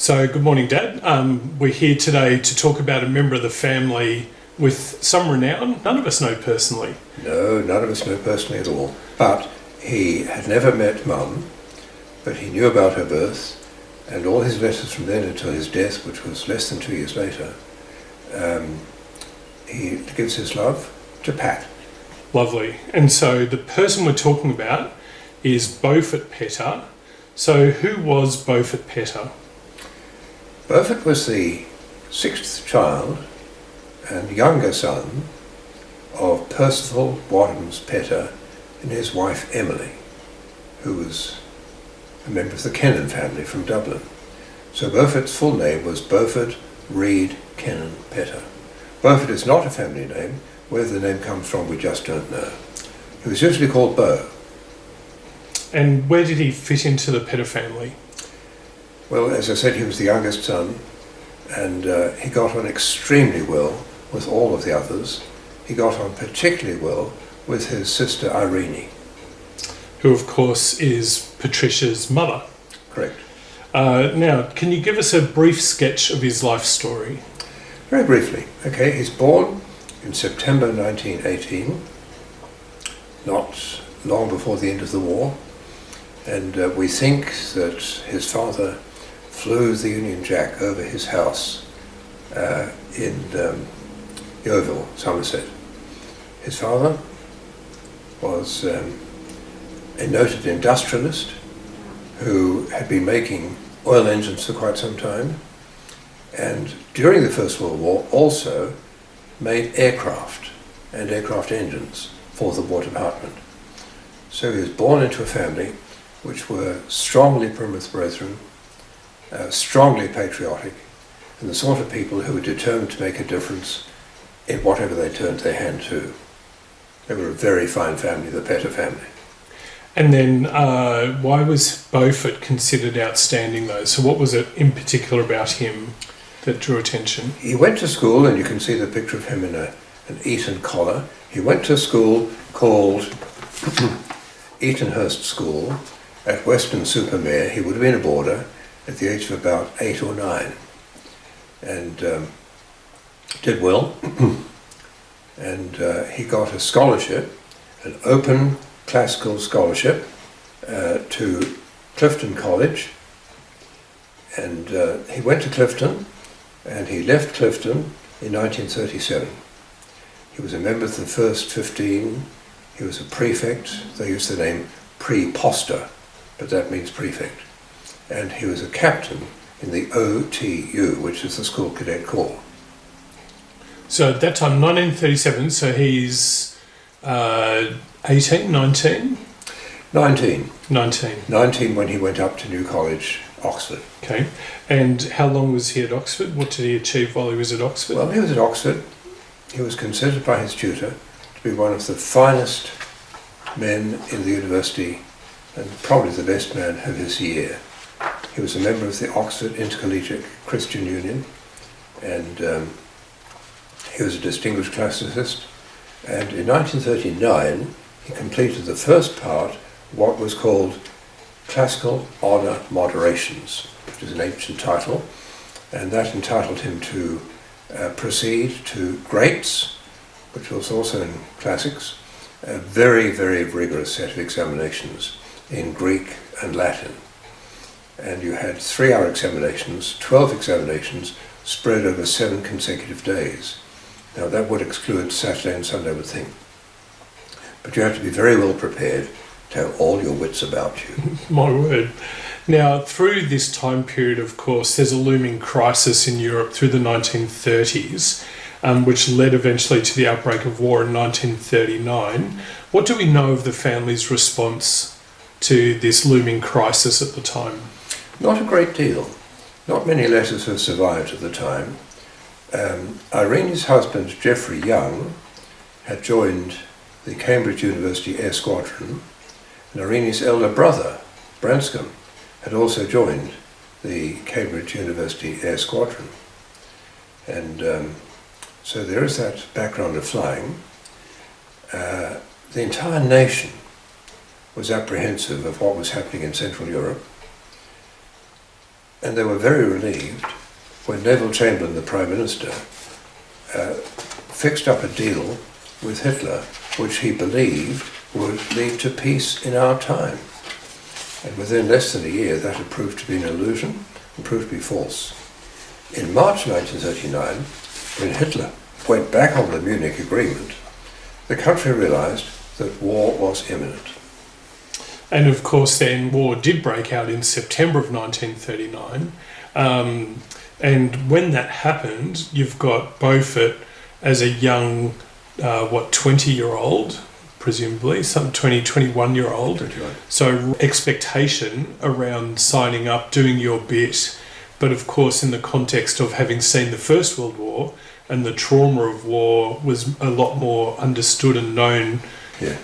So, good morning, Dad. We're here today to talk about a member of the family with some renown. None of us know personally. No, none of us know personally at all. But he had never met Mum, but he knew about her birth, and all his letters from then until his death, which was less than 2 years later, he gives his love to Pat. Lovely. And so the person we're talking about is Beaufort Petter. So who was Beaufort Petter? Beaufort was the sixth child and younger son of Percival Wadhams Petter and his wife Emily, who was a member of the Kennan family from Dublin. So Beaufort's full name was Beaufort Reed Kennan Petter. Beaufort is not a family name. Where the name comes from, we just don't know. He was usually called Beau. And where did he fit into the Petter family? Well, as I said, he was the youngest son, and he got on extremely well with all of the others. He got on particularly well with his sister Irene. Who, of course, is Patricia's mother. Correct. Now, can you give us a brief sketch of his life story? Very briefly. Okay, he's born in September 1918, not long before the end of the war, and we think that his father flew the Union Jack over his house in Yeovil, Somerset. His father was a noted industrialist who had been making oil engines for quite some time, and during the First World War also made aircraft and aircraft engines for the War Department. So he was born into a family which were strongly Plymouth Brethren, strongly patriotic, and the sort of people who were determined to make a difference in whatever they turned their hand to. They were a very fine family, the Petter family. And then why was Beaufort considered outstanding though? So what was it in particular about him that drew attention? He went to school, and you can see the picture of him in an Eton collar. He went to a school called Etonhurst School at Weston-super-Mare. He would have been a boarder at the age of about 8 or 9, and did well. And he got a scholarship, an open classical scholarship, to Clifton College, and he went to Clifton, and he left Clifton in 1937. He was a member of the first 15. He was a prefect. They used the name preposter, but that means prefect. And he was a captain in the OTU, which is the School Cadet Corps. So at that time, 1937, so he's 18, 19? 19. 19. 19 when he went up to New College, Oxford. Okay. And how long was he at Oxford? What did he achieve while he was at Oxford? Well, he was at Oxford. He was considered by his tutor to be one of the finest men in the university, and probably the best man of his year. He was a member of the Oxford Intercollegiate Christian Union, and he was a distinguished classicist. And in 1939, he completed the first part of what was called Classical Honour Moderations, which is an ancient title, and that entitled him to proceed to Greats, which was also in classics, a very, very rigorous set of examinations in Greek and Latin. And you had 3-hour examinations, 12 examinations, spread over 7 consecutive days. Now that would exclude Saturday and Sunday, I would think. But you have to be very well prepared to have all your wits about you. My word. Now, through this time period, of course, there's a looming crisis in Europe through the 1930s, which led eventually to the outbreak of war in 1939. What do we know of the family's response to this looming crisis at the time? Not a great deal. Not many letters have survived at the time. Irene's husband, Geoffrey Young, had joined the Cambridge University Air Squadron, and Irene's elder brother, Branscombe, had also joined the Cambridge University Air Squadron. And so there is that background of flying. The entire nation was apprehensive of what was happening in Central Europe. And they were very relieved when Neville Chamberlain, the Prime Minister, fixed up a deal with Hitler, which he believed would lead to peace in our time. And within less than a year, that had proved to be an illusion and proved to be false. In March 1939, when Hitler went back on the Munich Agreement, the country realised that war was imminent. And of course then war did break out in September of 1939. And when that happened, you've got Beaufort as a young, 20-year-old, presumably, some 21-year-old. 21. So expectation around signing up, doing your bit. But of course, in the context of having seen the First World War and the trauma of war was a lot more understood and known. Yeah.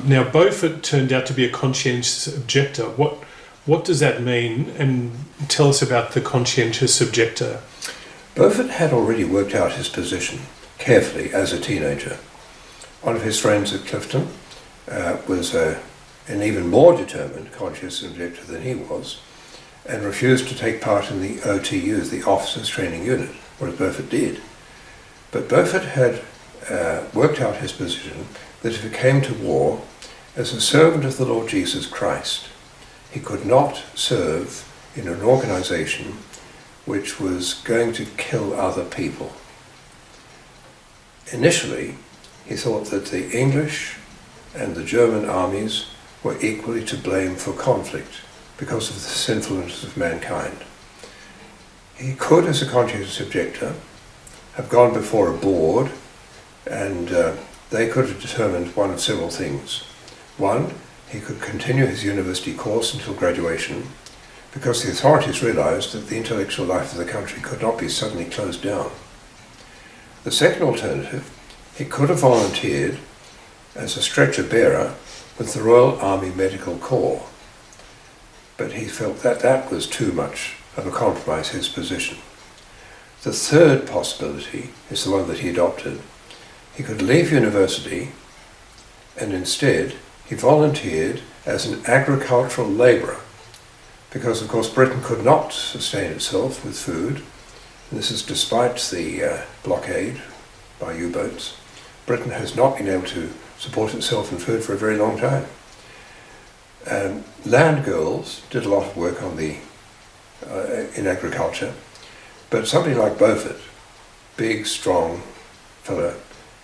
Now, Beaufort turned out to be a conscientious objector. What does that mean? And tell us about the conscientious objector. Beaufort had already worked out his position carefully as a teenager. One of his friends at Clifton was an even more determined conscientious objector than he was, and refused to take part in the OTUs, the Officers Training Unit, whereas Beaufort did. But Beaufort had worked out his position that if it came to war, as a servant of the Lord Jesus Christ, he could not serve in an organisation which was going to kill other people. Initially, he thought that the English and the German armies were equally to blame for conflict because of the sinfulness of mankind. He could, as a conscientious objector, have gone before a board and they could have determined one of several things. One, he could continue his university course until graduation because the authorities realised that the intellectual life of the country could not be suddenly closed down. The second alternative, he could have volunteered as a stretcher bearer with the Royal Army Medical Corps, but he felt that that was too much of a compromise his position. The third possibility is the one that he adopted. He could leave university and instead he volunteered as an agricultural labourer because of course Britain could not sustain itself with food, and this is despite the blockade by U-boats. Britain has not been able to support itself in food for a very long time. Land girls did a lot of work on in agriculture, but somebody like Beaufort, big, strong fellow,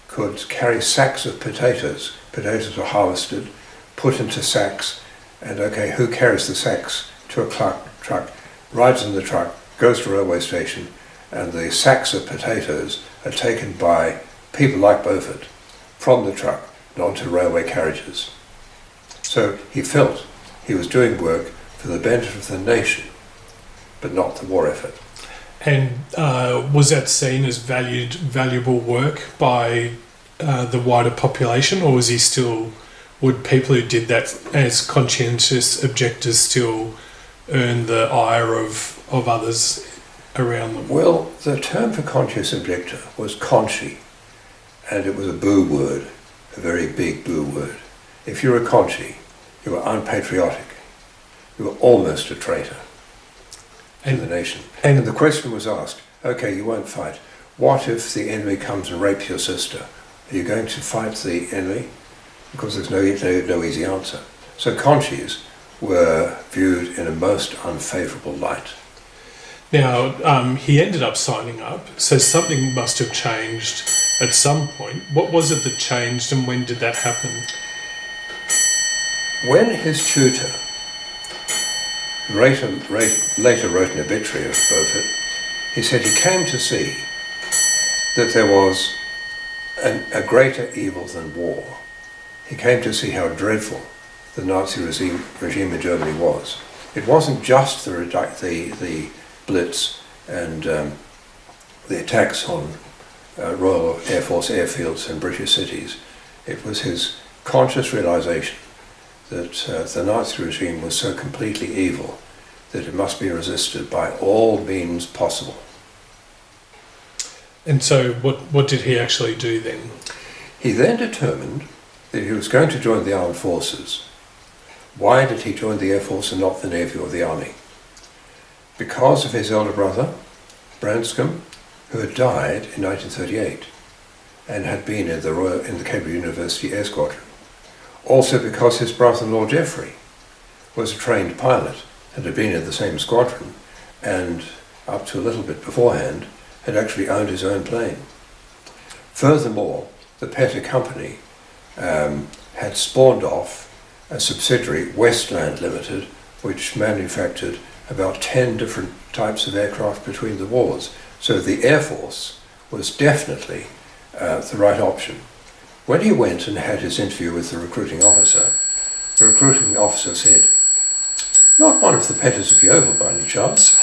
could carry sacks of potatoes. Potatoes were harvested, put into sacks, and okay, who carries the sacks to a truck, rides in the truck, goes to a railway station, and the sacks of potatoes are taken by people like Beaufort from the truck and onto railway carriages. So he felt he was doing work for the benefit of the nation, but not the war effort. And was that seen as valuable work by the wider population, or was he still, would people who did that as conscientious objectors still earn the ire of others around them? Well, the term for conscientious objector was conchi, and it was a boo word, a very big boo word. If you were a conchi, you were unpatriotic. You were almost a traitor to the nation. And the question was asked, okay, you won't fight. What if the enemy comes and rapes your sister? Are you going to fight the enemy? Because there's no easy answer. So conchis were viewed in a most unfavourable light. Now, he ended up signing up, so something must have changed at some point. What was it that changed, and when did that happen? When his tutor later wrote an obituary of Beaufort, he said he came to see that there was a greater evil than war. He came to see how dreadful the Nazi regime in Germany was. It wasn't just the Blitz and the attacks on Royal Air Force airfields and British cities. It was his conscious realisation that the Nazi regime was so completely evil that it must be resisted by all means possible. And so what did he actually do then? He then determined that he was going to join the armed forces. Why did he join the Air Force and not the Navy or the Army? because of his elder brother, Branscombe, who had died in 1938 and had been in the Cambridge University Air Squadron. Also because his brother-in-law Geoffrey was a trained pilot and had been in the same squadron, and up to a little bit beforehand had actually owned his own plane. Furthermore, the Petter Company had spawned off a subsidiary, Westland Limited, which manufactured about 10 different types of aircraft between the wars. So the Air Force was definitely the right option. When he went and had his interview with the recruiting officer said, "Not one of the Petters of Yeovil by any chance?"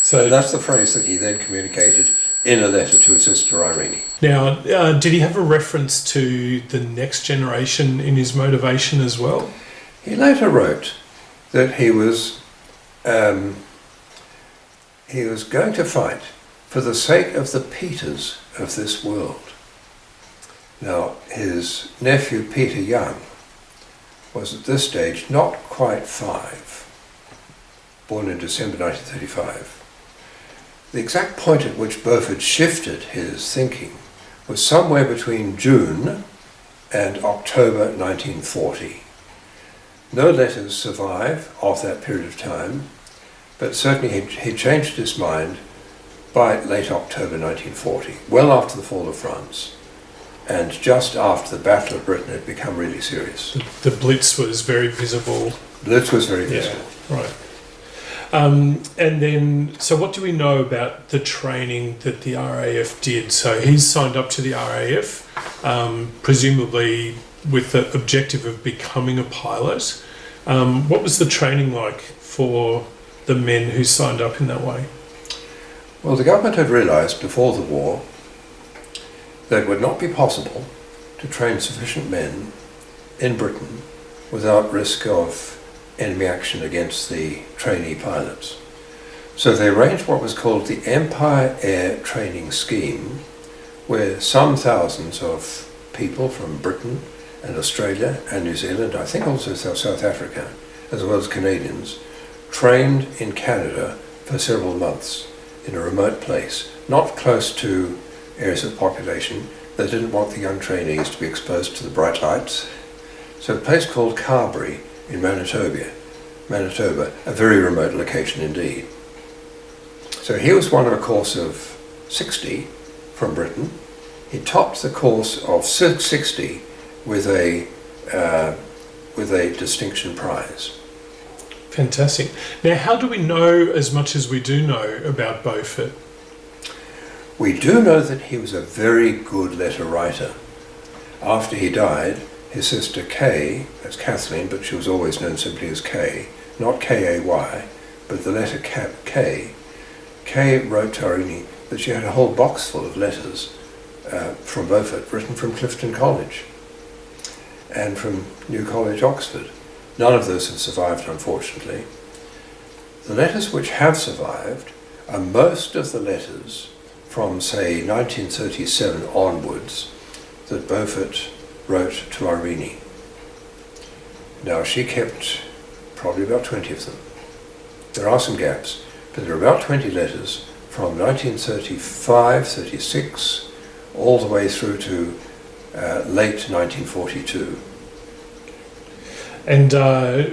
So that's the phrase that he then communicated in a letter to his sister Irene. Now, did he have a reference to the next generation in his motivation as well? He later wrote that he was going to fight for the sake of the Peters of this world. Now, his nephew Peter Young was at this stage not quite 5, born in December 1935. The exact point at which Beaufort shifted his thinking was somewhere between June and October 1940. No letters survive of that period of time, but certainly he changed his mind by late October 1940, well after the fall of France, and just after the Battle of Britain had become really serious. The Blitz was very visible. Blitz was very visible. Yeah, right. And then, so what do we know about the training that the RAF did? So he's signed up to the RAF, presumably with the objective of becoming a pilot. What was the training like for the men who signed up in that way? Well, the government had realised before the war that it would not be possible to train sufficient men in Britain without risk of enemy action against the trainee pilots. So they arranged what was called the Empire Air Training Scheme, where some thousands of people from Britain and Australia and New Zealand, I think also South Africa, as well as Canadians, trained in Canada for several months in a remote place, not close to areas of population. They didn't want the young trainees to be exposed to the bright lights. So a place called Carberry in Manitoba, a very remote location indeed. So he was one of a course of 60 from Britain. He topped the course of 60 with a distinction prize. Fantastic. Now, how do we know as much as we do know about Beaufort? We do know that he was a very good letter writer. After he died, his sister Kay, that's Kathleen, but she was always known simply as Kay, not K-A-Y, but the letter K. Kay wrote to Irene that she had a whole box full of letters from Beaufort, written from Clifton College and from New College, Oxford. None of those have survived, unfortunately. The letters which have survived are most of the letters from, say, 1937 onwards that Beaufort wrote to Irene. Now, she kept probably about 20 of them. There are some gaps, but there are about 20 letters from 1935, 36, all the way through to late 1942. And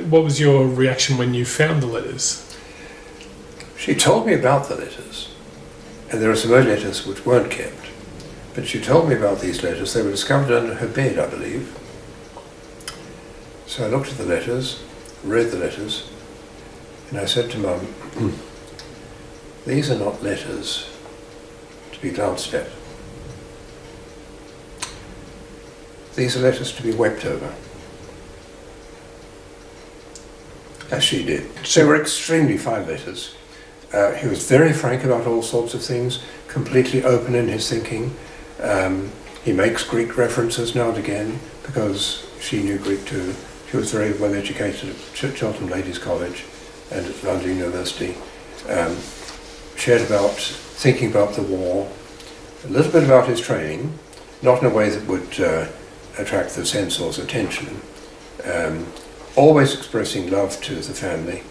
what was your reaction when you found the letters? She told me about the letters, and there are some early letters which weren't kept, but she told me about these letters. They were discovered under her bed, I believe. So I looked at the letters, read the letters, and I said to Mum, these are not letters to be glanced at. These are letters to be wept over. As she did. They were extremely fine letters. He was very frank about all sorts of things, completely open in his thinking. He makes Greek references now and again because she knew Greek too. She was very well educated at Cheltenham Ladies College and at London University. Shared about thinking about the war, a little bit about his training, not in a way that would attract the censor's attention. Always expressing love to the family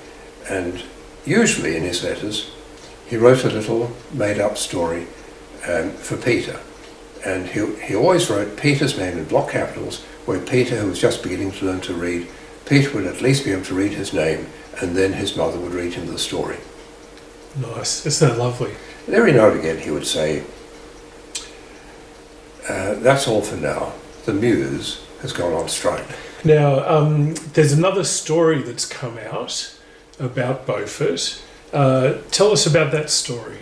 and usually in his letters, he wrote a little made-up story for Peter. And he always wrote Peter's name in block capitals, where Peter, who was just beginning to learn to read, Peter would at least be able to read his name, and then his mother would read him the story. Nice. Isn't that lovely? And every now and again he would say, that's all for now. The muse has gone on strike. Now, there's another story that's come out about Beaufort. Tell us about that story.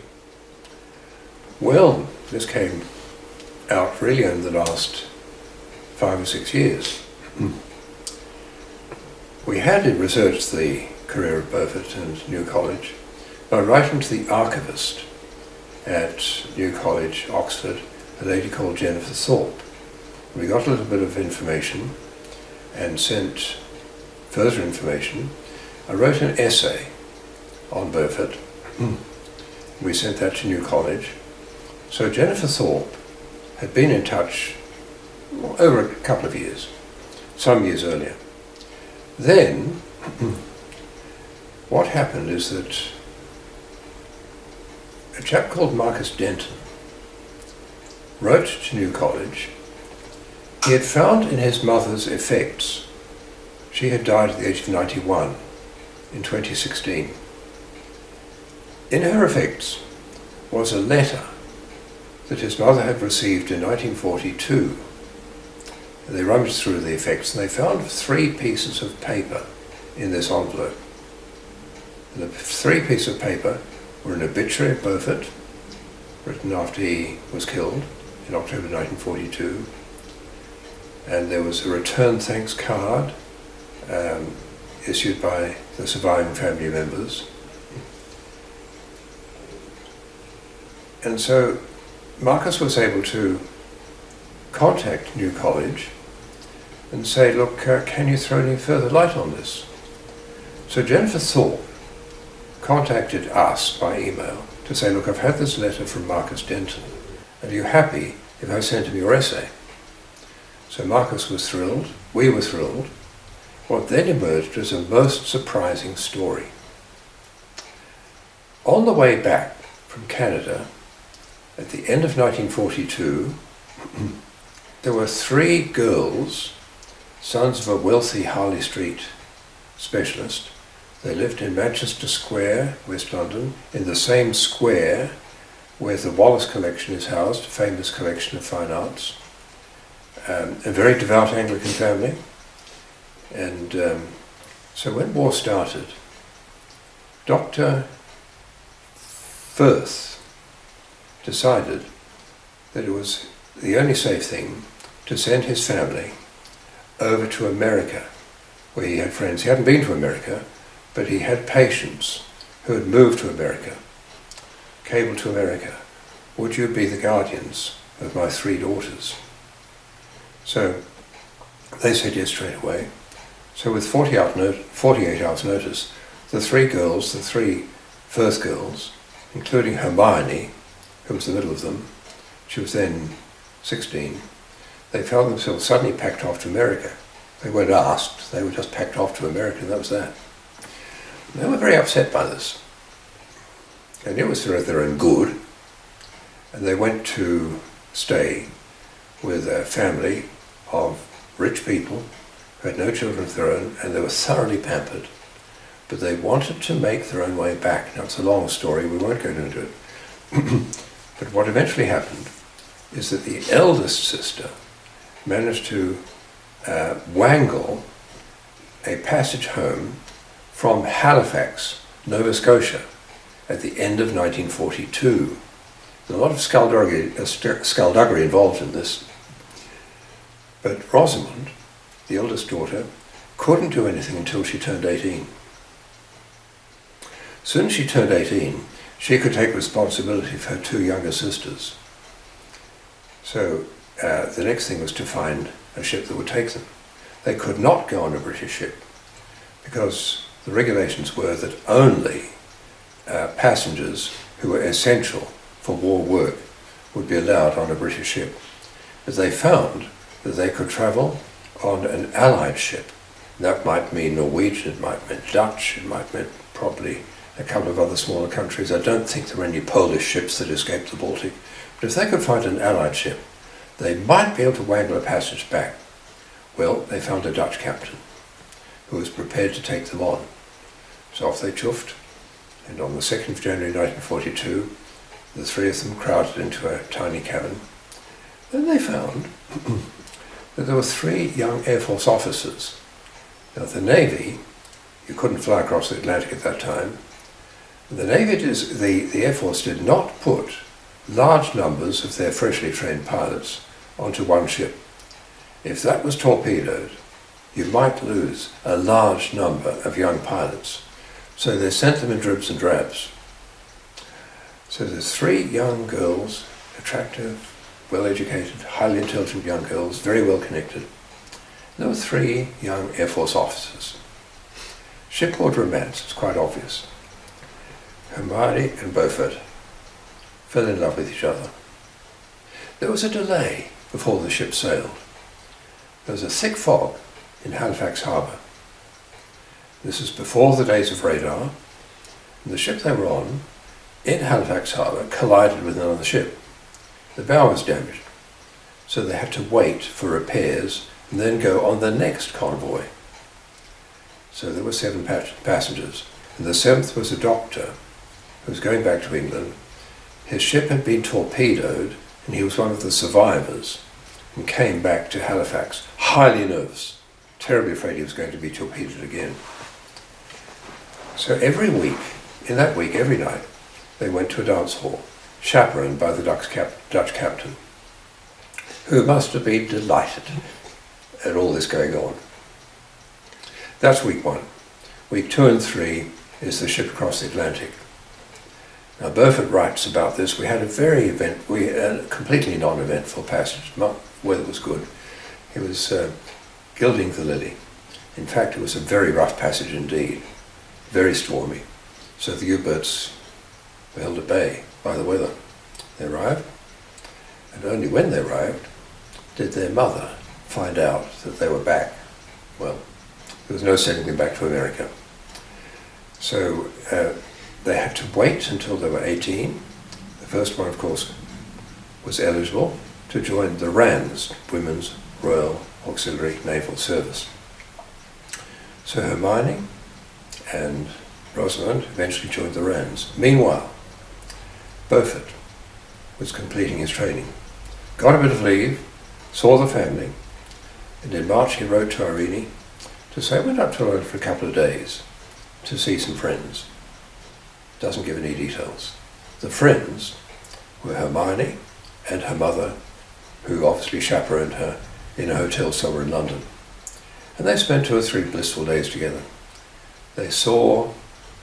Well, this came out really in the last 5 or 6 years. We had researched the career of Beaufort and New College by writing to the archivist at New College, Oxford, a lady called Jennifer Thorpe. We got a little bit of information and sent further information. I wrote an essay on Beaufort. We sent that to New College. So Jennifer Thorpe had been in touch over a couple of years, some years earlier. Then, what happened is that a chap called Marcus Denton wrote to New College. He had found in his mother's effects, she had died at the age of 91 in 2016. In her effects was a letter that his mother had received in 1942. They rummaged through the effects and they found 3 pieces of paper in this envelope. And the 3 pieces of paper were an obituary of Beaufort, written after he was killed in October 1942, and there was a return thanks card issued by the surviving family members. And so Marcus was able to contact New College and say, look, can you throw any further light on this? So Jennifer Thorpe contacted us by email to say, look, I've had this letter from Marcus Denton, and are you happy if I send him your essay? So Marcus was thrilled, we were thrilled. What then emerged was a most surprising story. On the way back from Canada, at the end of 1942, there were 3 girls, sons of a wealthy Harley Street specialist. They lived in Manchester Square, West London, in the same square where the Wallace collection is housed, a famous collection of fine arts. A very devout Anglican family. And so when war started, Dr. Firth decided that it was the only safe thing to send his family over to America, where he had friends. He hadn't been to America, but he had patients who had moved to America. Cable to America, would you be the guardians of my 3 daughters? So they said yes straight away. So with 48 hours notice, the 3 girls, the 3 Firth girls, including Hermione, who was the middle of them, she was then 16, they found themselves suddenly packed off to America. They weren't asked, they were just packed off to America, and that was that. And they were very upset by this. They knew it was for their own good, and they went to stay with a family of rich people who had no children of their own, and they were thoroughly pampered. But they wanted to make their own way back. Now, it's a long story, we won't go into it. But what eventually happened is that the eldest sister managed to wangle a passage home from Halifax, Nova Scotia, at the end of 1942. There's a lot of skullduggery involved in this. But Rosamond, the eldest daughter, couldn't do anything until she turned 18. As soon as she turned 18, she could take responsibility for her 2 younger sisters. So the next thing was to find a ship that would take them. They could not go on a British ship because the regulations were that only passengers who were essential for war work would be allowed on a British ship. But they found that they could travel on an Allied ship. That might mean Norwegian, it might mean Dutch, it might mean probably a couple of other smaller countries. I don't think there were any Polish ships that escaped the Baltic, but if they could find an Allied ship, they might be able to wangle a passage back. Well, they found a Dutch captain who was prepared to take them on. So off they chuffed, and on the 2nd of January 1942, the three of them crowded into a tiny cabin. Then they found that there were 3 young Air Force officers. Now the Navy, you couldn't fly across the Atlantic at that time. The Air Force did not put large numbers of their freshly trained pilots onto one ship. If that was torpedoed, you might lose a large number of young pilots. So they sent them in dribs and drabs. So there's 3 young girls, attractive, well-educated, highly intelligent young girls, very well connected. There were 3 young Air Force officers. Shipboard romance is quite obvious. Hermione and Beaufort fell in love with each other. There was a delay before the ship sailed. There was a thick fog in Halifax harbour. This is before the days of radar, and the ship they were on, in Halifax harbour, collided with another ship. The bow was damaged, so they had to wait for repairs and then go on the next convoy. So there were 7 passengers, and the 7th was a doctor who was going back to England. His ship had been torpedoed, and he was one of the survivors, and came back to Halifax, highly nervous, terribly afraid he was going to be torpedoed again. So every week, in that week, every night, they went to a dance hall, chaperoned by the Dutch captain, who must have been delighted at all this going on. That's week 1. Week 2 and 3 is the ship across the Atlantic. Now Beaufort writes about this. We had a completely non-eventful passage. Weather was good. It was gilding the lily. In fact, it was a very rough passage indeed, very stormy. So the U-boats were held at bay by the weather. They arrived, and only when they arrived did their mother find out that they were back. Well, there was no sending them back to America. So they had to wait until they were 18. The first one, of course, was eligible to join the RANS, Women's Royal Auxiliary Naval Service. So Hermione and Rosamond eventually joined the RANS. Meanwhile, Beaufort was completing his training, got a bit of leave, saw the family, and in March he wrote to Irene to say, I went up to London for a couple of days to see some friends. Doesn't give any details. The friends were Hermione and her mother, who obviously chaperoned her in a hotel somewhere in London. And they spent 2 or 3 blissful days together. They saw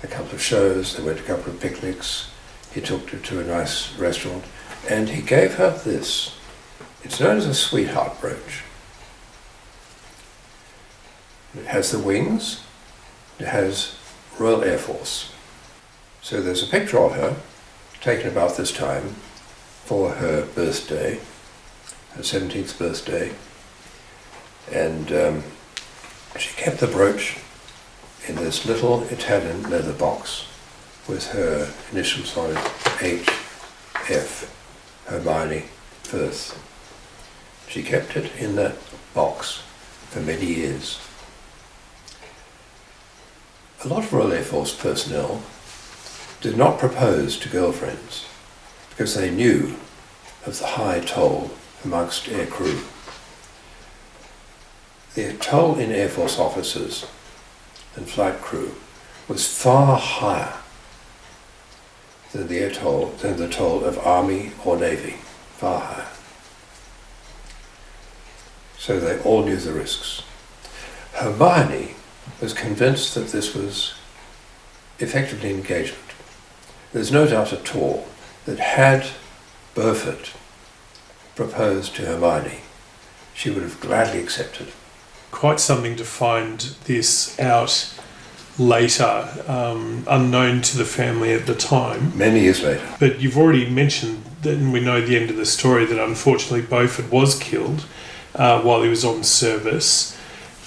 a couple of shows, they went to a couple of picnics, he took her to a nice restaurant, and he gave her this. It's known as a sweetheart brooch. It has the wings, it has Royal Air Force. So there's a picture of her, taken about this time, for her birthday, her 17th birthday, and she kept the brooch in this little Italian leather box with her initials on it, H.F. Hermione Firth. She kept it in that box for many years. A lot of Royal Air Force personnel did not propose to girlfriends because they knew of the high toll amongst air crew. The toll in Air Force officers and flight crew was far higher than the toll of Army or Navy, far higher. So they all knew the risks. Hermione was convinced that this was effectively an engagement. There's no doubt at all that had Beaufort proposed to Hermione, she would have gladly accepted. Quite something to find this out later, unknown to the family at the time. Many years later. But you've already mentioned that, and we know the end of the story, that unfortunately Beaufort was killed while he was on service.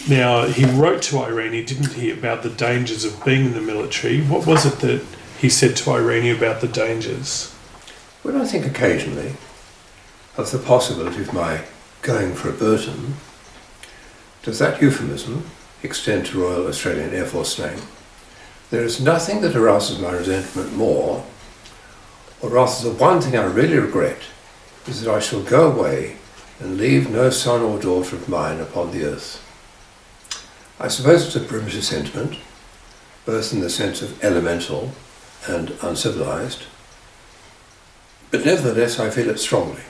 Now, he wrote to Irene, didn't he, about the dangers of being in the military. What was it that he said to Irene about the dangers? When I think occasionally of the possibility of my going for a Burton, does that euphemism extend to Royal Australian Air Force slang? There is nothing that arouses my resentment more, or rather the one thing I really regret is that I shall go away and leave no son or daughter of mine upon the earth. I suppose it's a primitive sentiment, both in the sense of elemental and uncivilized, but nevertheless I feel it strongly.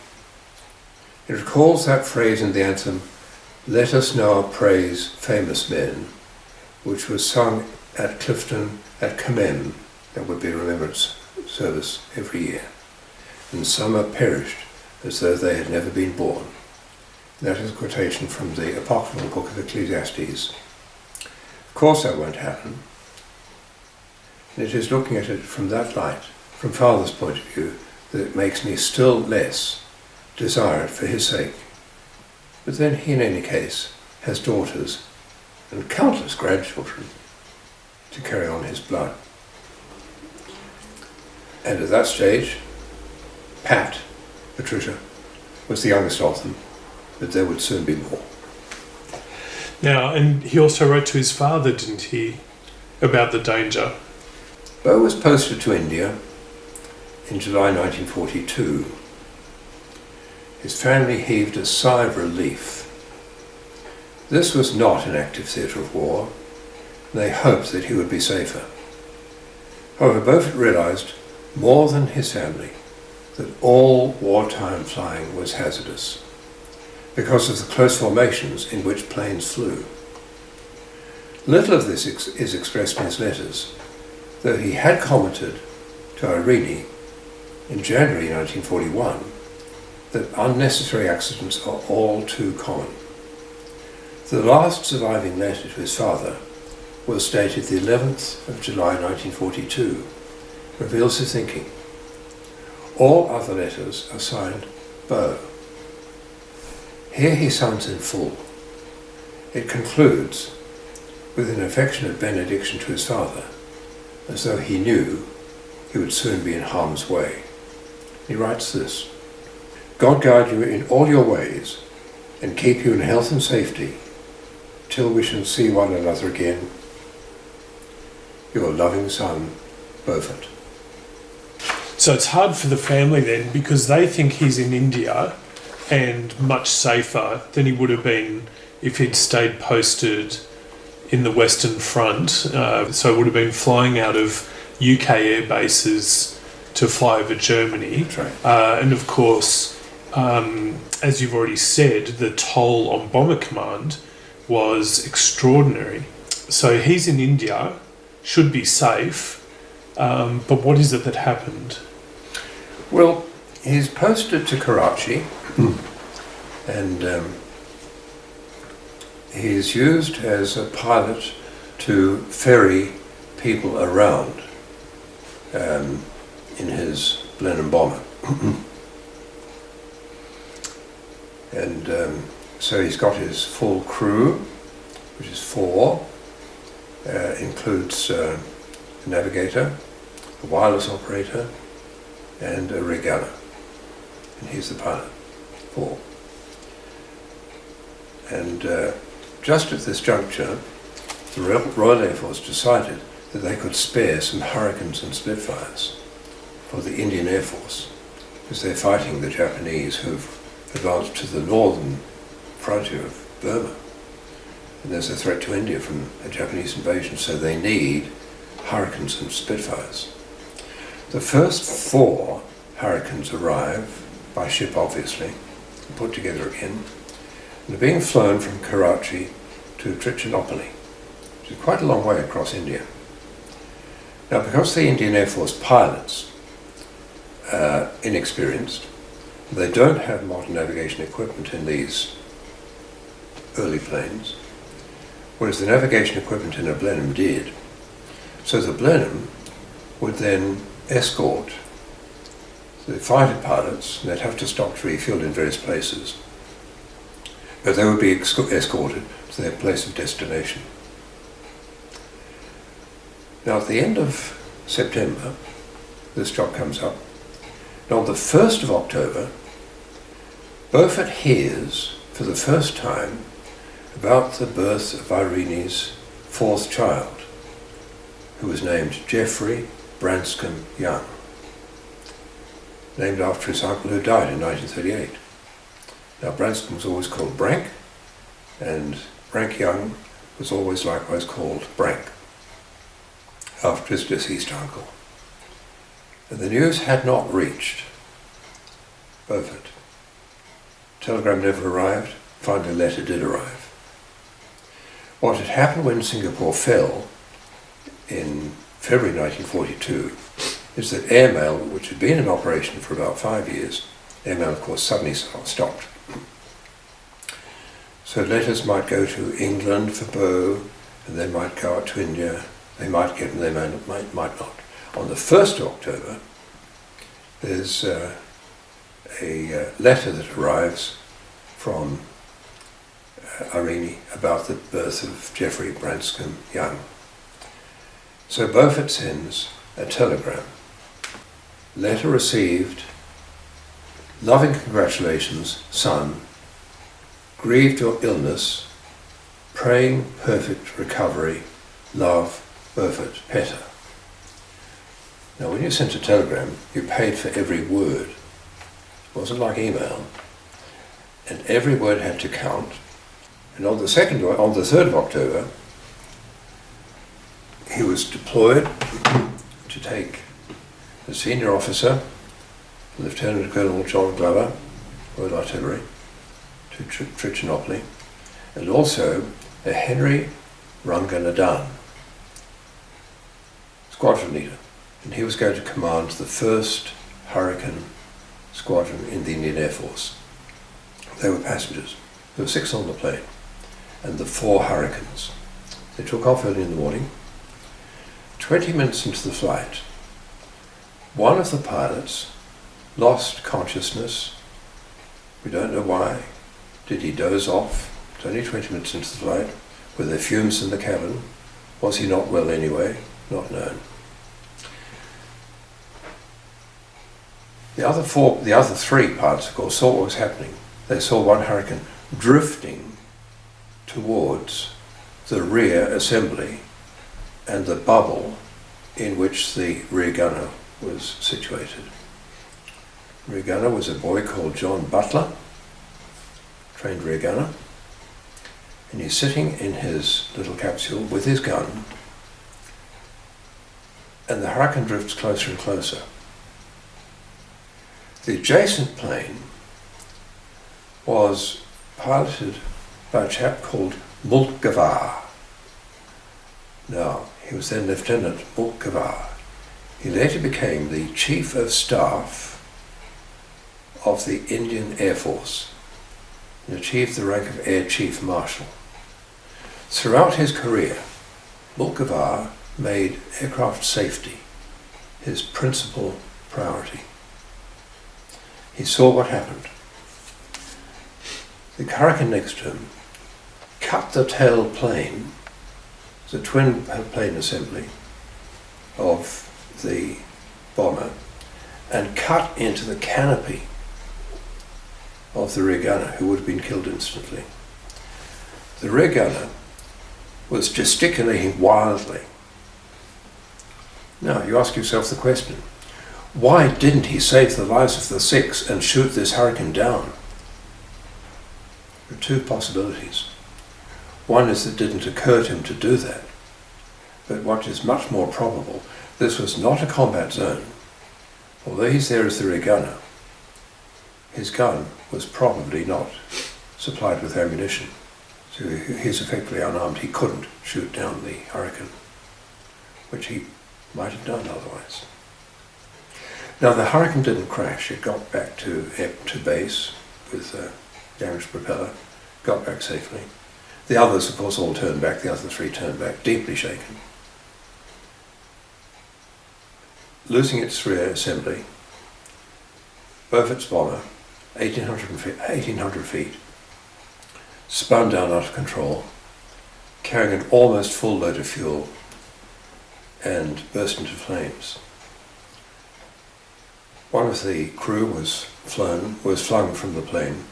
It recalls that phrase in the anthem, "Let us now praise famous men," which was sung at Clifton at Camem, that would be a remembrance service every year, and some have perished as though they had never been born. That is a quotation from the apocryphal book of Ecclesiastes. Of course that won't happen, and it is looking at it from that light, from Father's point of view, that it makes me still less desire it for his sake. But then he, in any case, has daughters and countless grandchildren to carry on his blood. And at that stage, Patricia, was the youngest of them, but there would soon be more. Now, and he also wrote to his father, didn't he, about the danger? Beau was posted to India in July 1942. His family heaved a sigh of relief. This was not an active theatre of war. They hoped that he would be safer. However, Beaufort realised, more than his family, that all wartime flying was hazardous because of the close formations in which planes flew. Little of this is expressed in his letters, though he had commented to Irene in January 1941 that unnecessary accidents are all too common. The last surviving letter to his father was dated the 11th of July 1942, reveals his thinking. All other letters are signed Beau. Here he signs in full. It concludes with an affectionate benediction to his father, as though he knew he would soon be in harm's way. He writes this: "God guide you in all your ways and keep you in health and safety till we shall see one another again. Your loving son, Beaufort." So it's hard for the family then, because they think he's in India and much safer than he would have been if he'd stayed posted in the Western Front. So it would have been flying out of UK air bases to fly over Germany. That's right. And of course, as you've already said, the toll on Bomber Command was extraordinary. So he's in India, should be safe, but what is it that happened? Well, he's posted to Karachi and he's used as a pilot to ferry people around in his Blenheim bomber. And so he's got his full crew, which is 4, includes a navigator, a wireless operator, and a regaller. And he's the pilot, 4. And just at this juncture, the Royal Air Force decided that they could spare some Hurricanes and Spitfires for the Indian Air Force, because they're fighting the Japanese who've advanced to the northern frontier of Burma. And there's a threat to India from a Japanese invasion, so they need Hurricanes and Spitfires. The first 4 Hurricanes arrive, by ship obviously, put together again, and are being flown from Karachi to Trichinopoli, which is quite a long way across India. Now, because the Indian Air Force pilots are inexperienced, they don't have modern navigation equipment in these early planes, whereas the navigation equipment in a Blenheim did. So the Blenheim would then escort the fighter pilots, and they'd have to stop to refuel in various places, but they would be escorted to their place of destination. Now, at the end of September, this job comes up. And on the 1st of October, Beaufort hears for the first time about the birth of Irene's fourth child, who was named Geoffrey Branscombe Young, named after his uncle who died in 1938. Now Branscombe was always called Brank, and Brank Young was always likewise called Brank, after his deceased uncle. And the news had not reached Beaufort. Telegram never arrived. Finally, a letter did arrive. What had happened when Singapore fell in February 1942 is that airmail, which had been in operation for about 5 years, airmail of course suddenly stopped. So letters might go to England for Beau, and they might go out to India. They might get them, they might not. On the 1st of October, there's a letter that arrives from Irene about the birth of Geoffrey Branscombe Young. So Beaufort sends a telegram. Letter received, loving congratulations, son, grieved your illness, praying perfect recovery, love, Beaufort Petter. Now when you sent a telegram, you paid for every word. It wasn't like email. And every word had to count. And on the 3rd of October, he was deployed to take the senior officer, Lieutenant Colonel John Glover, Royal Artillery, to Trichinopoly, and also a Henry Ranganadan, squadron leader. And he was going to command the 1st Hurricane Squadron in the Indian Air Force. They were passengers. There were 6 on the plane, and the 4 Hurricanes. They took off early in the morning. 20 minutes into the flight, one of the pilots lost consciousness. We don't know why. Did he doze off? It's only 20 minutes into the flight. Were there fumes in the cabin? Was he not well anyway? Not known. The other 3 pilots, of course, saw what was happening. They saw one Hurricane drifting towards the rear assembly and the bubble in which the rear gunner was situated. Rear gunner was a boy called John Butler, trained rear gunner, and he's sitting in his little capsule with his gun, and the Hurricane drifts closer and closer. The adjacent plane was piloted by a chap called Mulcavar. Now, he was then Lieutenant Mulcavar. He later became the Chief of Staff of the Indian Air Force and achieved the rank of Air Chief Marshal. Throughout his career, Mulcavar made aircraft safety his principal priority. He saw what happened. The Hurricane next to him cut the tail plane, the twin plane assembly of the bomber, and cut into the canopy of the rear gunner, who would have been killed instantly. The rear gunner was gesticulating wildly. Now, you ask yourself the question, why didn't he save the lives of the 6 and shoot this Hurricane down? There are 2 possibilities. One is it didn't occur to him to do that. But what is much more probable, this was not a combat zone. Although he's there as the rear gunner, his gun was probably not supplied with ammunition. So he's effectively unarmed. He couldn't shoot down the Hurricane, which he might have done otherwise. Now the Hurricane didn't crash. It got back to base with a damaged propeller, got back safely. The others, of course, all turned back. The other 3 turned back, deeply shaken. Losing its rear assembly, Beaufort's bomber, 1,800 feet, spun down out of control, carrying an almost full load of fuel, and burst into flames. One of the crew was flung from the plane.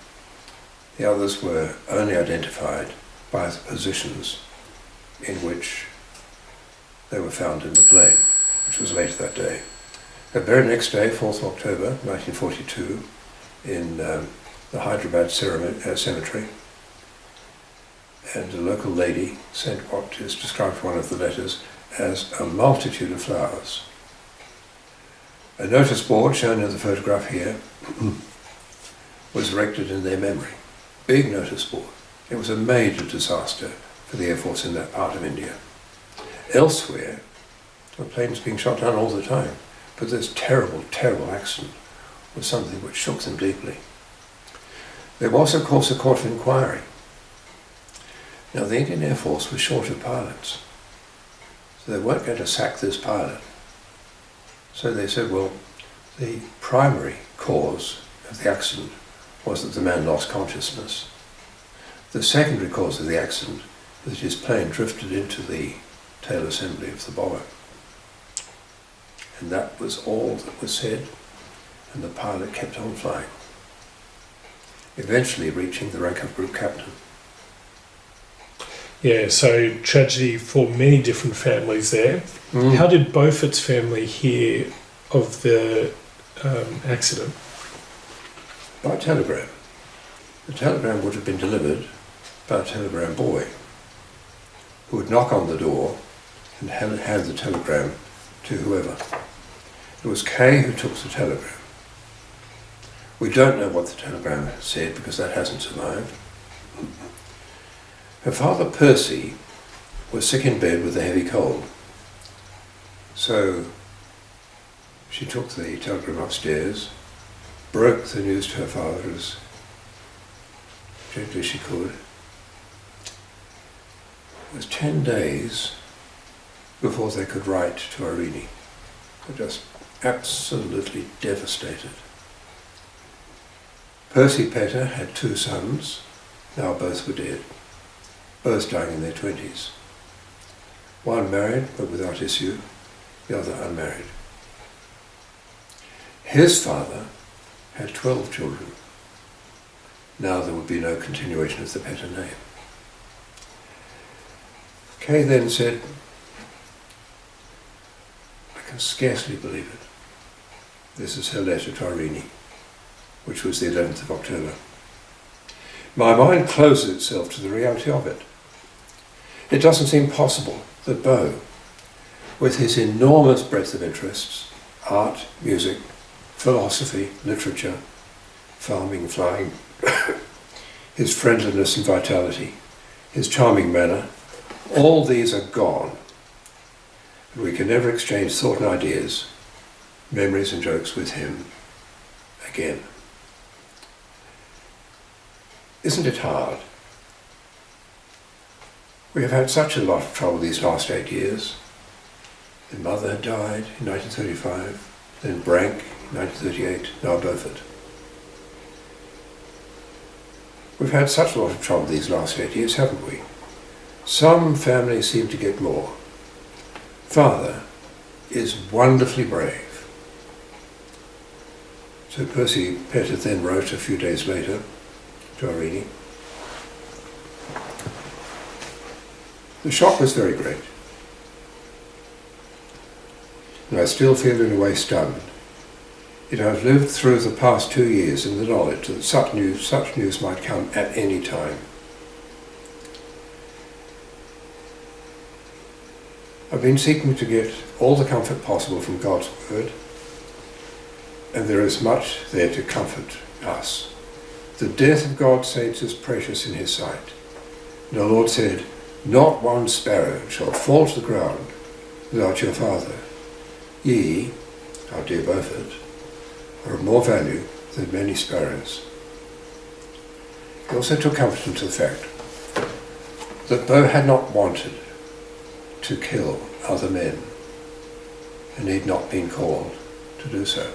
The others were only identified by the positions in which they were found in the plane, which was later that day. The very next day, 4th of October 1942, in the Hyderabad cemetery, and a local lady sent what is described in one of the letters as a multitude of flowers. A notice board, shown in the photograph here, was erected in their memory. Big notice board. It was a major disaster for the Air Force in that part of India. Elsewhere, there were planes being shot down all the time, but this terrible, terrible accident was something which shook them deeply. There was, of course, a court of inquiry. Now, the Indian Air Force was short of pilots, so they weren't going to sack this pilot. So they said, well, the primary cause of the accident was that the man lost consciousness. The secondary cause of the accident was that his plane drifted into the tail assembly of the bomber. And that was all that was said, and the pilot kept on flying, eventually reaching the rank of group captain. Yeah, so tragedy for many different families there. How did Beaufort's family hear of the accident? By telegram. The telegram would have been delivered by a telegram boy who would knock on the door and hand the telegram to whoever. It was Kay who took the telegram. We don't know what the telegram said because that hasn't survived. Her father, Percy, was sick in bed with a heavy cold. So she took the telegram upstairs, broke the news to her father as gently as she could. It was 10 days before they could write to Arini. They were just absolutely devastated. Percy Petter had 2 sons, now both were dead, both dying in their 20s. One married but without issue, the other unmarried. His father had 12 children. Now there would be no continuation of the Petter name. Kay then said, I can scarcely believe it. This is her letter to Arini, which was the 11th of October. My mind closes itself to the reality of it. It doesn't seem possible that Beau, with his enormous breadth of interests, art, music, philosophy, literature, farming, flying, his friendliness and vitality, his charming manner, all these are gone. And we can never exchange thought and ideas, memories and jokes with him again. Isn't it hard? We have had such a lot of trouble these last 8 years. Their mother had died in 1935, then Brank in 1938, now Beaufort. We've had such a lot of trouble these last 8 years, haven't we? Some families seem to get more. Father is wonderfully brave. So Percy Petter then wrote a few days later to Arini. The shock was very great. And I still feel in a way stunned. Yet I've lived through the past 2 years in the knowledge that such news might come at any time. I've been seeking to get all the comfort possible from God's word, and there is much there to comfort us. The death of God's saints is precious in his sight. And our Lord said, not one sparrow shall fall to the ground without your Father. Ye, our dear Beaufort, are of more value than many sparrows. He also took comfort into the fact that Beau had not wanted to kill other men and he'd not been called to do so.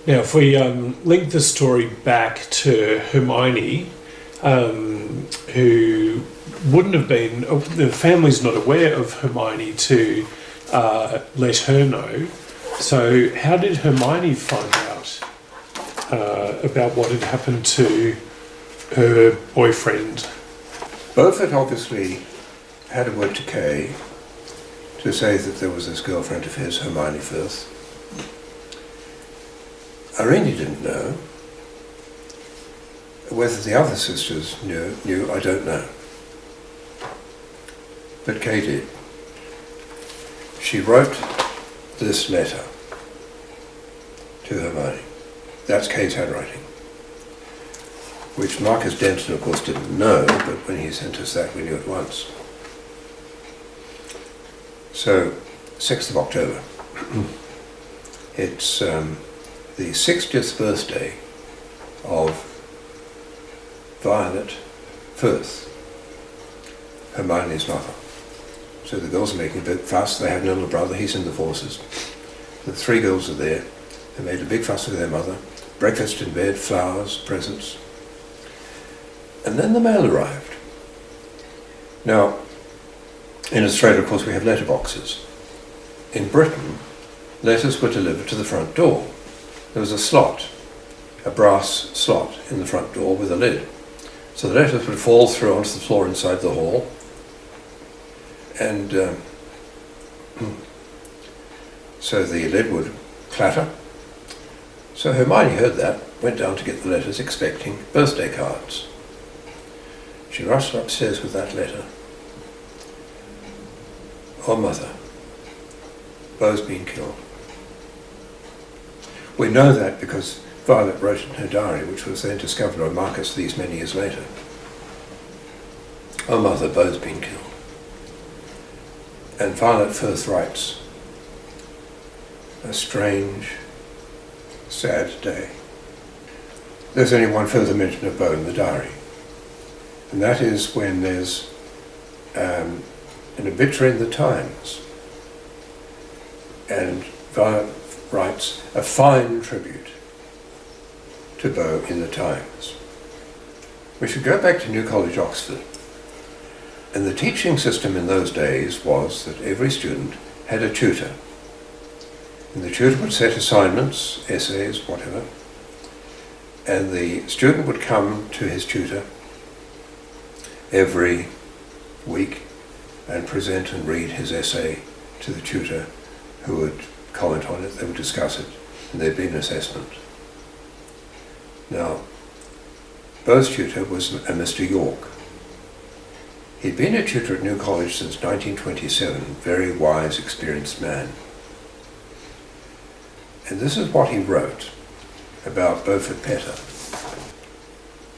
Now, if we link the story back to Hermione, who wouldn't have been, the family's not aware of Hermione to let her know. So how did Hermione find out about what had happened to her boyfriend? Beaufort obviously had a word to Kay to say that there was this girlfriend of his, Hermione Firth. Irene didn't know. Whether the other sisters knew, I don't know. But Kay did. She wrote this letter to Hermione. That's Kay's handwriting, which Marcus Denton, of course, didn't know, but when he sent us that, we knew at once. So, 6th of October. It's the 60th birthday of Violet Firth, Hermione's mother. So the girls are making a big fuss. They have an older brother, he's in the forces. The 3 girls are there. They made a big fuss with their mother. Breakfast in bed, flowers, presents. And then the mail arrived. Now, in Australia, of course, we have letterboxes. In Britain, letters were delivered to the front door. There was a slot, a brass slot in the front door with a lid. So the letters would fall through onto the floor inside the hall. And so the lid would clatter. So Hermione heard that, went down to get the letters, expecting birthday cards. She rushed upstairs with that letter. Oh, Mother, Beau's been killed. We know that because Violet wrote it in her diary, which was then discovered by Marcus these many years later. Oh, Mother, Beau's been killed. And Violet Firth writes, a strange, sad day. There's only one further mention of Beau in the diary, and that is when there's an obituary in the Times, and Violet writes a fine tribute to Beau in the Times. We should go back to New College, Oxford, and the teaching system in those days was that every student had a tutor. And the tutor would set assignments, essays, whatever, and the student would come to his tutor every week and present and read his essay to the tutor, who would comment on it, they would discuss it, and there'd be an assessment. Now, Beau's tutor was a Mr. York. He'd been a tutor at New College since 1927, very wise, experienced man. And this is what he wrote about Beaufort Petter.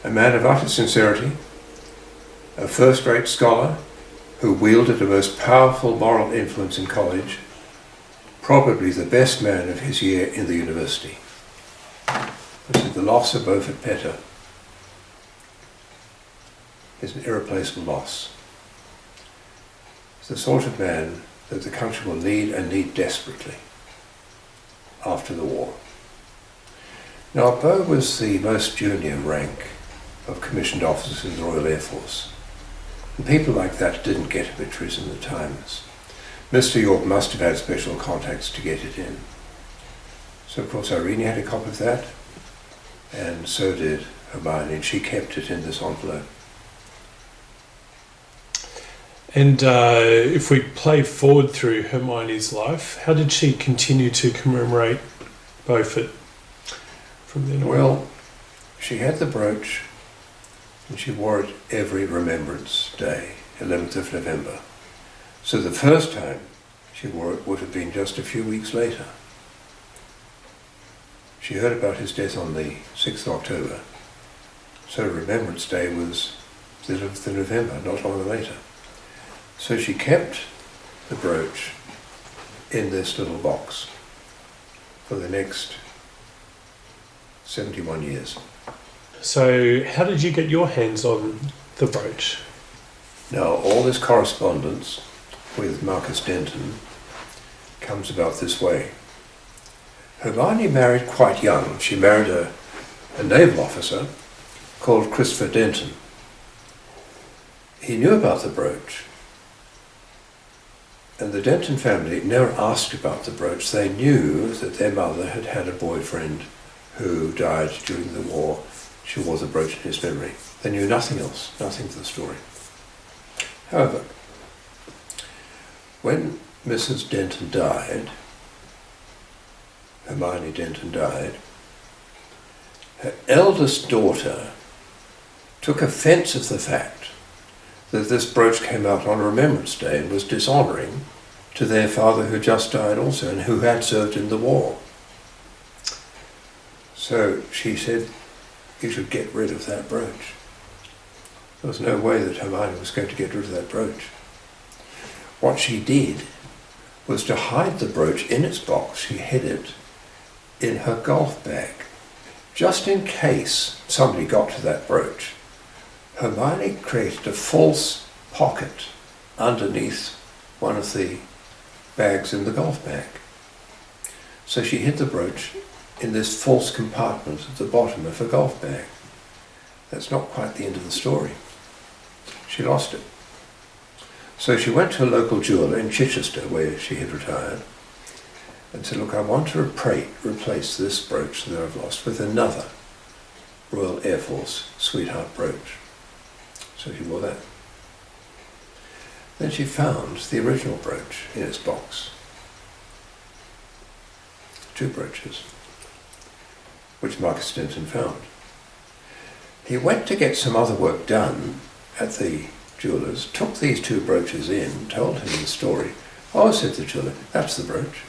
A man of utter sincerity, a first-rate scholar who wielded a most powerful moral influence in college, probably the best man of his year in the university. He said the loss of Beaufort Petter is an irreplaceable loss. It's the sort of man that the country will need, and need desperately, after the war. Now, Beau was the most junior rank of commissioned officers in the Royal Air Force. And people like that didn't get obituaries in the Times. Mr. York must have had special contacts to get it in. So, of course, Irene had a copy of that, and so did Hermione, and she kept it in this envelope. And if we play forward through Hermione's life, how did she continue to commemorate Beaufort from then on? Well, she had the brooch, and she wore it every Remembrance Day, 11th of November. So the first time she wore it would have been just a few weeks later. She heard about his death on the 6th of October, so Remembrance Day was the 11th of November, not long later. So she kept the brooch in this little box for the next 71 years. So how did you get your hands on the brooch? Now, all this correspondence with Marcus Denton comes about this way. Hermione married quite young. She married a naval officer called Christopher Denton. he knew about the brooch, and the Denton family never asked about the brooch. They knew that their mother had had a boyfriend who died during the war. She wore the brooch in his memory. They knew nothing else, nothing of the story. However, when Mrs. Denton died, Hermione Denton died, her eldest daughter took offence of the fact that this brooch came out on Remembrance Day and was dishonouring to their father who just died also and who had served in the war. So she said, you should get rid of that brooch. There was no way that Hermione was going to get rid of that brooch. What she did was to hide the brooch in its box. She hid it in her golf bag. Just in case somebody got to that brooch, Hermione created a false pocket underneath one of the bags in the golf bag. So she hid the brooch in this false compartment at the bottom of her golf bag. That's not quite the end of the story. She lost it. So she went to a local jeweller in Chichester, where she had retired, and said, look, I want to replace this brooch that I've lost with another Royal Air Force sweetheart brooch. So she wore that. Then she found the original brooch in its box. 2 brooches, which Marcus Denton found. He went to get some other work done at the jeweller's, took these 2 brooches in, told him the story. Oh, said the jeweller, that's the brooch.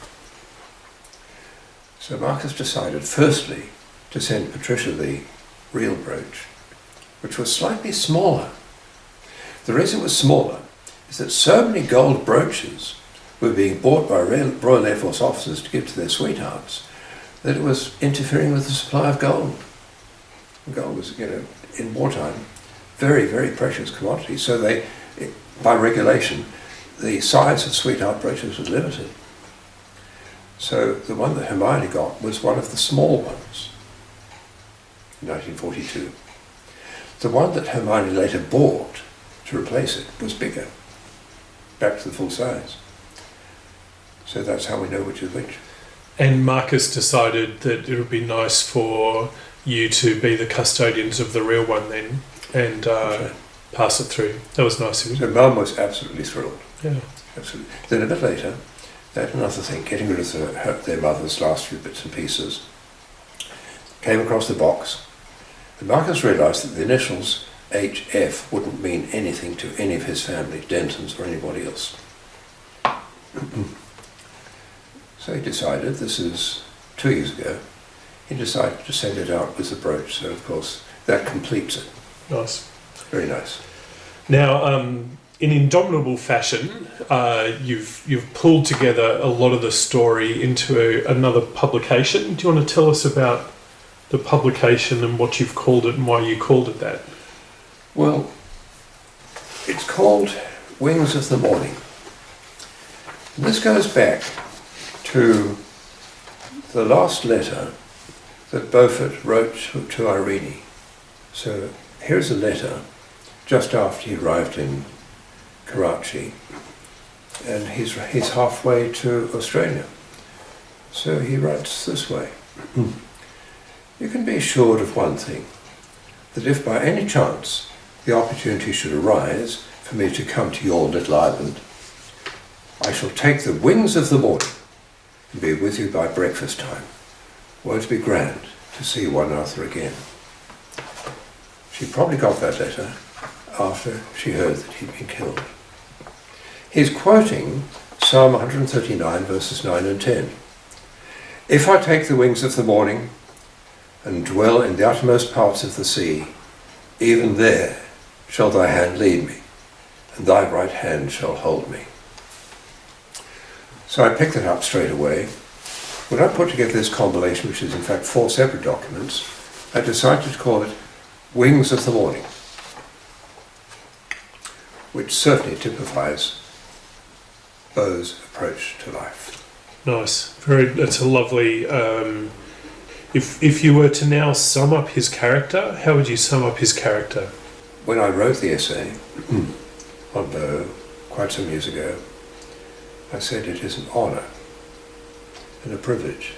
So Marcus decided, firstly, to send Patricia the real brooch, which was slightly smaller. The reason it was smaller is that so many gold brooches were being bought by Royal Air Force officers to give to their sweethearts that it was interfering with the supply of gold. Gold was, in wartime, very, very precious commodity. So by regulation, the size of sweetheart brooches was limited. So the one that Hermione got was one of the small ones, in 1942. The one that Hermione later bought to replace it was bigger, back to the full size. So that's how we know which is which. And Marcus decided that it would be nice for you to be the custodians of the real one then, and pass it through. That was nice of you. So Mum was absolutely thrilled. Yeah. Absolutely. Then a bit later, they had another thing, getting rid of their mother's last few bits and pieces. Came across the box, and Marcus realised that the initials HF wouldn't mean anything to any of his family, Dentons or anybody else. So he decided, this is 2 years ago, he decided to send it out with the brooch. So of course that completes it. Nice. Very nice. Now, in indomitable fashion, you've pulled together a lot of the story into another publication. Do you want to tell us about the publication and what you've called it and why you called it that? Well, it's called Wings of the Morning. And this goes back to the last letter that Beaufort wrote to Irene. So here's a letter just after he arrived in Karachi, and he's halfway to Australia. So he writes this way. You can be assured of one thing, that if by any chance the opportunity should arise for me to come to your little island, I shall take the wings of the morning and be with you by breakfast time. Won't it be grand to see one another again? She probably got that letter after she heard that he'd been killed. He's quoting Psalm 139 verses 9 and 10. If I take the wings of the morning and dwell in the uttermost parts of the sea, even there shall thy hand lead me, and thy right hand shall hold me. So I picked it up straight away. When I put together this compilation, which is in fact 4 separate documents, I decided to call it Wings of the Morning, which certainly typifies Beau's approach to life. Nice. That's a lovely... If you were to now sum up his character, how would you sum up his character? When I wrote the essay, on Bow quite some years ago, I said it is an honour and a privilege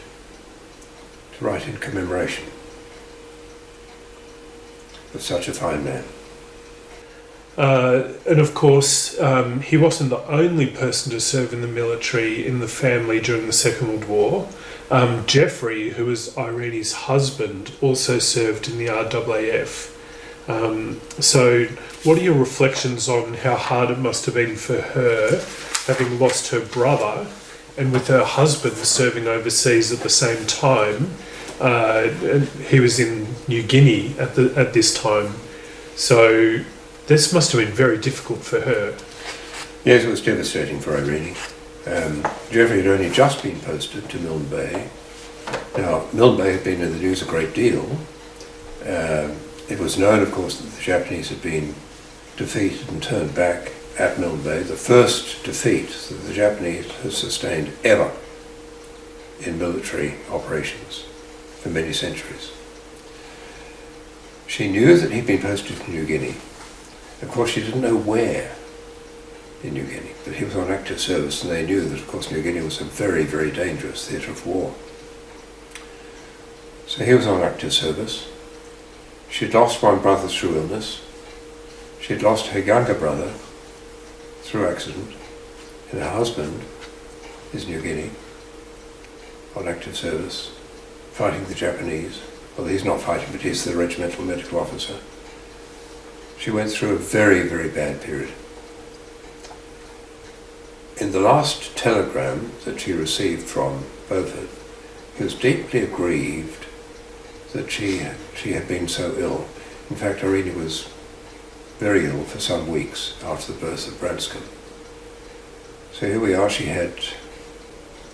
to write in commemoration of such a fine man. And of course, he wasn't the only person to serve in the military in the family during the Second World War. Geoffrey, who was Irene's husband, also served in the RAAF. So what are your reflections on how hard it must have been for her, having lost her brother, and with her husband serving overseas at the same time? He was in New Guinea at this time. So this must have been very difficult for her. Yes, it was devastating for Irene. Geoffrey had only just been posted to Milne Bay. Now, Milne Bay had been in the news a great deal. It was known, of course, that the Japanese had been defeated and turned back at Milne Bay, the first defeat that the Japanese had sustained ever in military operations for many centuries. She knew that he'd been posted to New Guinea. Of course, she didn't know where in New Guinea, but he was on active service, and they knew that, of course, New Guinea was a very, very dangerous theatre of war. So he was on active service. She'd lost one brother through illness. She'd lost her younger brother through accident, and her husband is New Guinea, on active service, fighting the Japanese. Well, he's not fighting, but he's the regimental medical officer. She went through a very, very bad period. In the last telegram that she received from Beaufort, he was deeply aggrieved that she had been so ill. In fact, Irene was very ill for some weeks after the birth of Branscombe. So here we are, she had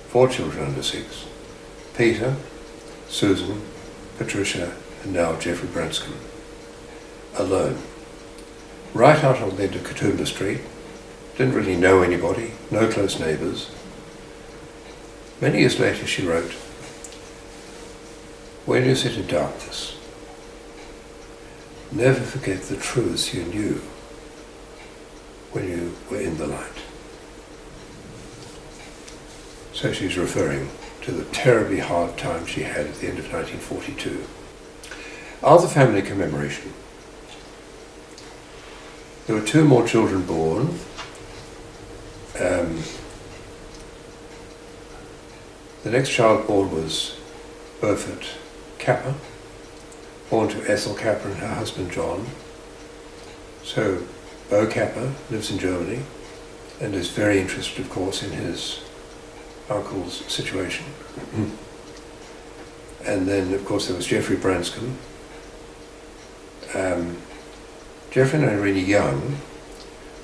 4 children under 6. Peter, Susan, Patricia, and now Geoffrey Branscombe. Alone. Right out on the end of Katoomba Street. Didn't really know anybody, no close neighbours. Many years later she wrote, "When you sit in darkness, never forget the truths you knew when you were in the light." So she's referring to the terribly hard time she had at the end of 1942. Other family commemoration. There were 2 more children born. The next child born was Beaufort Petter, born to Ethel Petter and her husband John. So Beau Petter lives in Germany and is very interested, of course, in his uncle's situation. And then, of course, there was Geoffrey Branscombe. Geoffrey and Irene Young,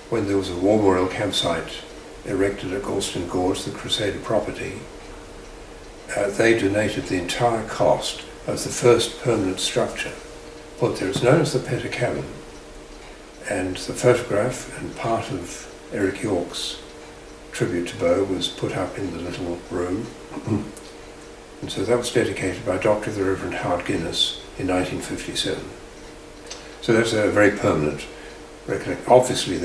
when there was a war memorial campsite erected at Galston Gorge, the Crusader property, they donated the entire cost of the first permanent structure, what there is known as the Petter Cabin, and the photograph and part of Eric York's tribute to Beau was put up in the little room. And so that was dedicated by Dr. the Reverend Howard Guinness in 1957. So that's a very permanent recollection. Obviously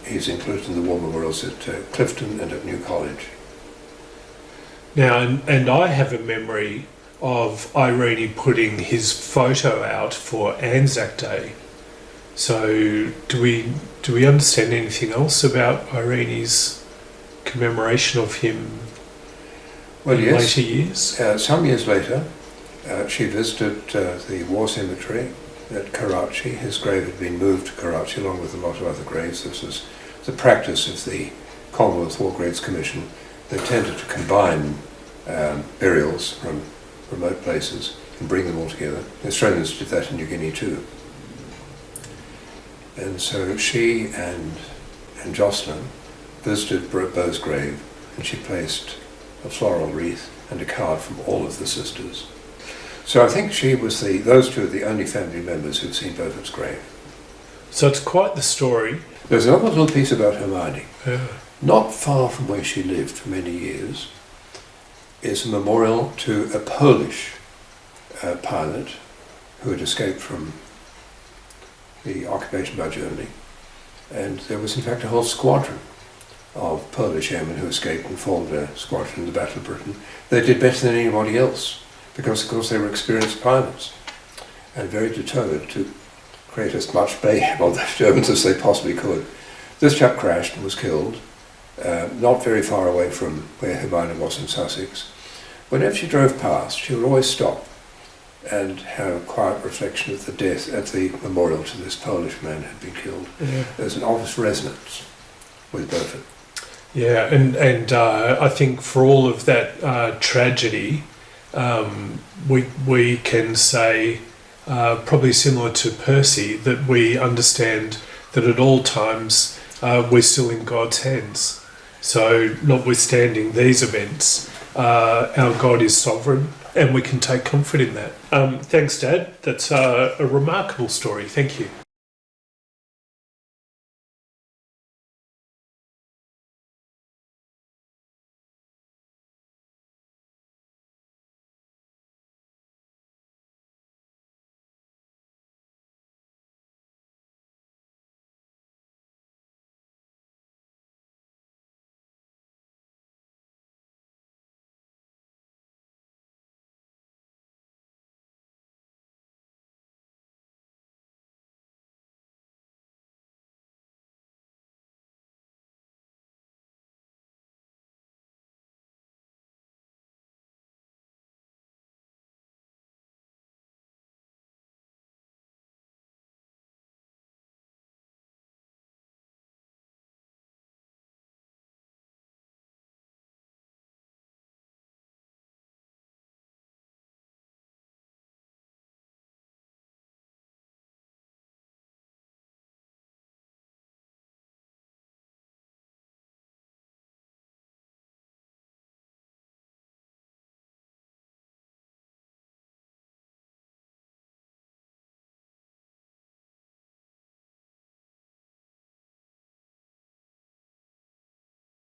he's included in the war memorials at Clifton and at New College. Now, and I have a memory of Irene putting his photo out for Anzac Day. So do we understand anything else about Irene's commemoration of him in later years? Some years later, she visited the war cemetery at Karachi. His grave had been moved to Karachi along with a lot of other graves. This was the practice of the Commonwealth War Graves Commission. They tended to combine burials from remote places and bring them all together. The Australians did that in New Guinea too. And so she and Jocelyn visited Beau's grave, and she placed a floral wreath and a card from all of the sisters. So I think she was those 2 are the only family members who've seen Beaufort's grave. So it's quite the story. There's another little piece about Hermione. Yeah. Not far from where she lived for many years is a memorial to a Polish pilot who had escaped from the occupation by Germany. And there was in fact a whole squadron of Polish airmen who escaped and formed a squadron in the Battle of Britain. They did better than anybody else because, of course, they were experienced pilots and very determined to create as much mayhem on the Germans as they possibly could. This chap crashed and was killed, not very far away from where Hermione was in Sussex. Whenever she drove past, she would always stop and have a quiet reflection of the death at the memorial to this Polish man who had been killed. Yeah. There's an obvious resonance with Beaufort. Yeah, and I think for all of that tragedy, we can say, probably similar to Percy, that we understand that at all times we're still in God's hands. So notwithstanding these events, our God is sovereign, and we can take comfort in that. Thanks, Dad. That's a remarkable story. Thank you.